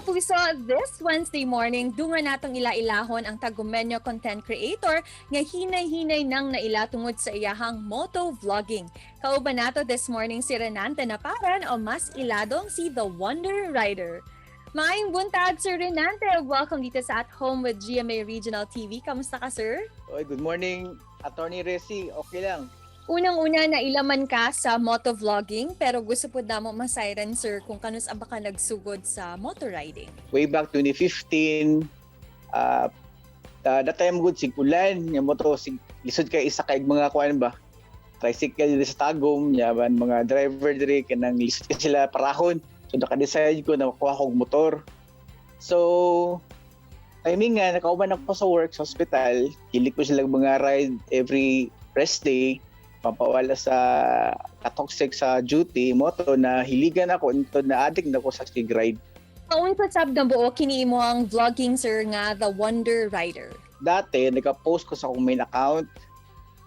kapuso, this Wednesday morning, dunga natong ila-ilahon ang Tagumenyo content creator nga hinay-hinay nang naila tungod sa iyahang moto vlogging. Kauban nato this morning si Renante Naparan o mas iladong si The Wonder Rider. Maayong buntag, Sir Renante. Welcome dito sa At Home with GMA Regional TV. Kamusta ka, sir? Oy, good morning, Attorney Resi. Okay lang. Unang-una na ilaman ka sa motovlogging pero gusto po na mo masayran, sir, kung kanus aba ka nagsugod sa motor riding. Way back 2015, that time good sigulan, yung moto lisod kay isa kay mga kuan ba. Tricycle dito sa Tagum, yaman mga driver diri kanang lisod ka sila parahon. So naka-decide ko na makuha kog motor. So timing nga nakauban ako sa work sa hospital, kilik ko sila mga ride every rest day. Papawala sa katoxic sa duty moto na hiligan ako nito na addict na ko sa sig ride. Paun pa sab na buo kini imo ang vlogging, sir, nga The Wonder Rider. Dati nagka-post ko sa akong main account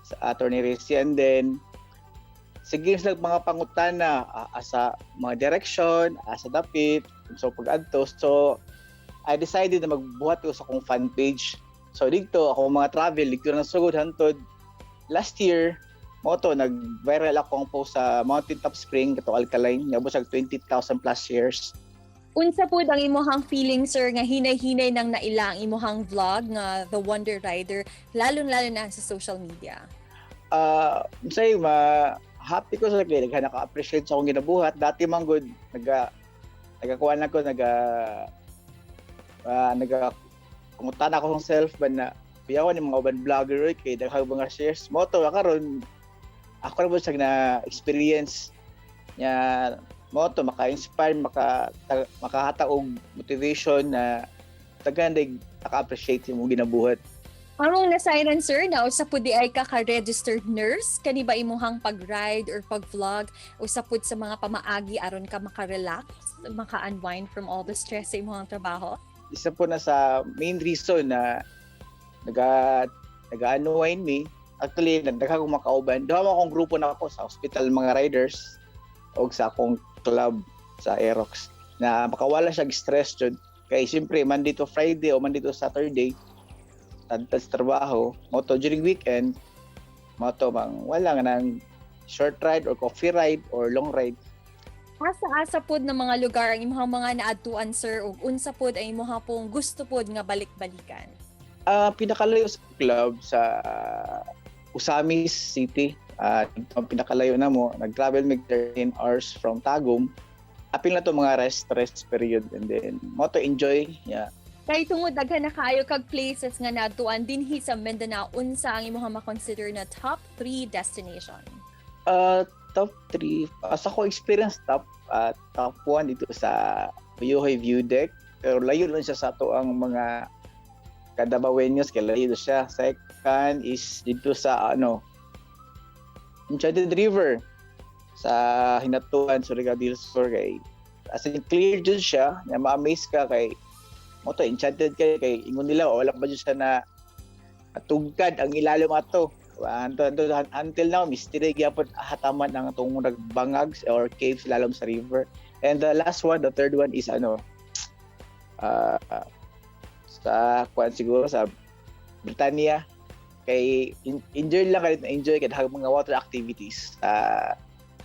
sa Attorney Resi, and then sige sila mga pangutana asa mga direction, asa dapit, so pag-adto. So I decided na magbuhat ko sa akong fan page. So dito ako mga travel dito na sugod hantod last year. Moto, nag-viral ako ang post sa Mountain Top Spring, kato Alkaline, nabusag 20,000 plus shares. Unsa po ang imuhang feeling, sir, nga hinay-hinay nang naila ang imuhang vlog nga The Wonder Rider, lalo-lalo na sa social media? Say, happy ko sa kaya, naka-appreciate sa akong ginabuhat. Dati man good, nagakuha na ko, kumutan ako ng self, ba na, piyawan yung mga urban vlogger, kaya daghang mga shares. Moto, karon ako rin sa na-experience niya moto, maka-inspire, makahataog motivation na tagandig naka-appreciate yung ginabuhat. Among nasayran, sir, na usa pud di ay ka-registered nurse, kani ba imuhang pag-ride or pag-vlog, usa pud sa mga pamaagi aron ka maka-relax, maka-unwind from all the stress sa imuhang trabaho? Isa po na sa main reason na nag-unwind me. Actually, nagdaghan akong makauban. Doon akong grupo na ako sa hospital mga riders o sa akong club sa Aerox na makawala siya stress dyan. Kaya siyempre, Monday to Friday o Monday to Saturday, tantad sa trabaho, moto during weekend, moto wala nga ng short ride or coffee ride or long ride. Asa-asa pod ng mga lugar ang imong mga naadtuan, sir, ug unsa pod ay imong pong gusto pod nga balik-balikan? Pinakalayo sa club sa Usamis City. Ang pinakalayo na mo, nag-travel mig 13 hours from Tagum. Apil na to mga rest period, and then mo to enjoy. Yeah. Kay tungod daghan na kaayo kag places nga naadtuan dinhi sa Mindanao, unsa ang imong ma-consider na top 3 destination? Top 3 sa ko experience top 1 dito sa Buyohay View Deck, pero layo lang siya sa ato ang mga Cadabaweños, kay layo siya. Second is dito sa Enchanted River sa Hinatuan, Surigao del Sur, kay as in clear dyan siya na ma-amaze ka kay mo to enchanted kay ingon nila wala ba dyan siya na tugkad ang ilalim ato. Until now, mystery gyapon hataman ang itong nagbangag or caves lalom sa river. And the last one, the third one is sa kuan siguro sa Britania, kay enjoy lang kayo, enjoy kay mga water activities sa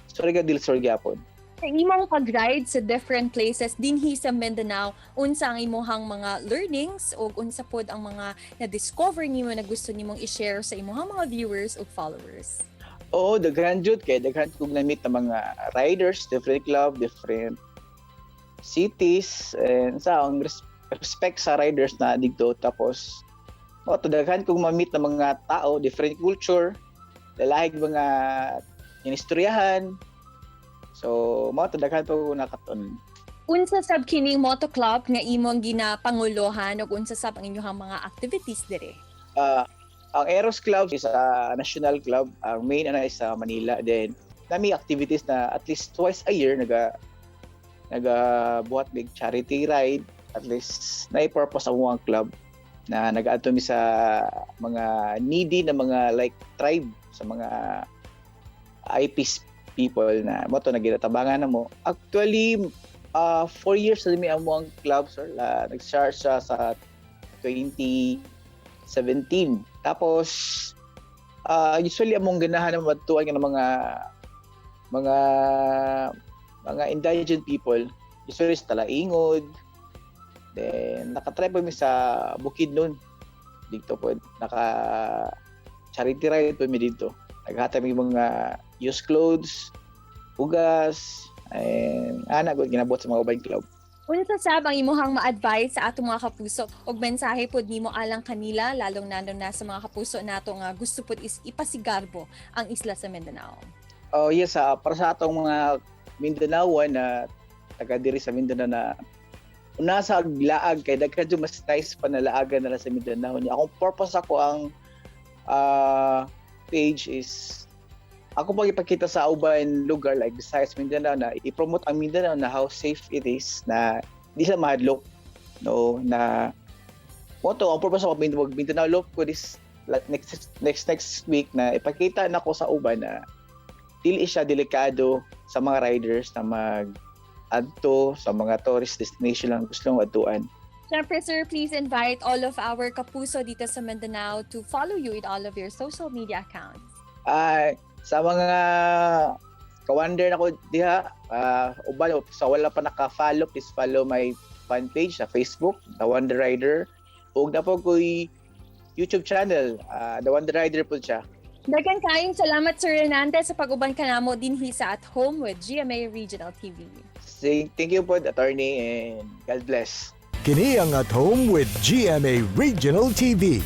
Surigao del Sur gyapon. Sa imong pag-ride sa different places dinhi sa Mindanao, unsa ang imong mga learnings o unsa pod ang mga na-discover nimo na gusto nimong i-share sa imong mga viewers o followers? Oo, daghan jud kay daghan kog na-meet na mga riders, different club, different cities, and sa ang respect sa riders na dito. Tapos daghan kong ma-meet na mga tao, different culture, lalahig mga inistoryahan. So daghan po nakaton. Unsa sab kining moto club nga imong ginapangulohan ug unsa sab ang inyong mga activities dire? Ang Eros Club is a national club. Ang main is sa Manila. Then nami activities na at least twice a year buhat big charity ride. At least na-purpose ang mga club na nag-ato mi sa mga needy na mga like tribe, sa mga IPs people na mo to nagitabangan na mo. Actually, 4 years na mi amo ang club, sir. Nag-start siya sa 2017. Tapos, usually among ganahan na matuan ng mga mga indigent people, usually sa Talaingod. Then nakatry po mi sa Bukidnon. Dito po charity ride po mi dito. Naghatag mi mga used clothes, hugas, and gud ginabot sa mga ubang club. Unsa sab ang imuhang ma-advise sa atong mga kapuso og mensahe pod nimo alang kanila lalong nandun na sa mga kapuso nato nga gusto pod is ipasigarbo ang isla sa Mindanao? Oh yes, para sa atong mga Mindanaoan na taga diri sa Mindanao na una sa laag kay daghan jud mas nice pa na laagan nila sa Mindanao niya. Akong purpose ako ang page is ako pagipakita sa uban lugar like besides Mindanao na i-promote ang Mindanao na how safe it is na di sa mahadlok, no, na moto ang purpose ako Mindanao look ko this next week na ipakita na ko sa uban na dili siya delikado sa mga riders na adto sa mga tourist destination lang gusto ng adtuan. Siyempre, sir, please invite all of our kapuso dito sa Mindanao to follow you in all of your social media accounts. Sa mga ka-wonder na ko diha, uban sa wala pa naka-follow, please follow my fan page sa Facebook, The Wonder Rider. Ug na po ko'y YouTube channel, The Wonder Rider po siya. Daghang kayong salamat, Sir Hernandez, sa pag-uban ka namo dinhi sa At Home with GMA Regional TV. Thank you po, attorney, and God bless. Kini ang At Home with GMA Regional TV.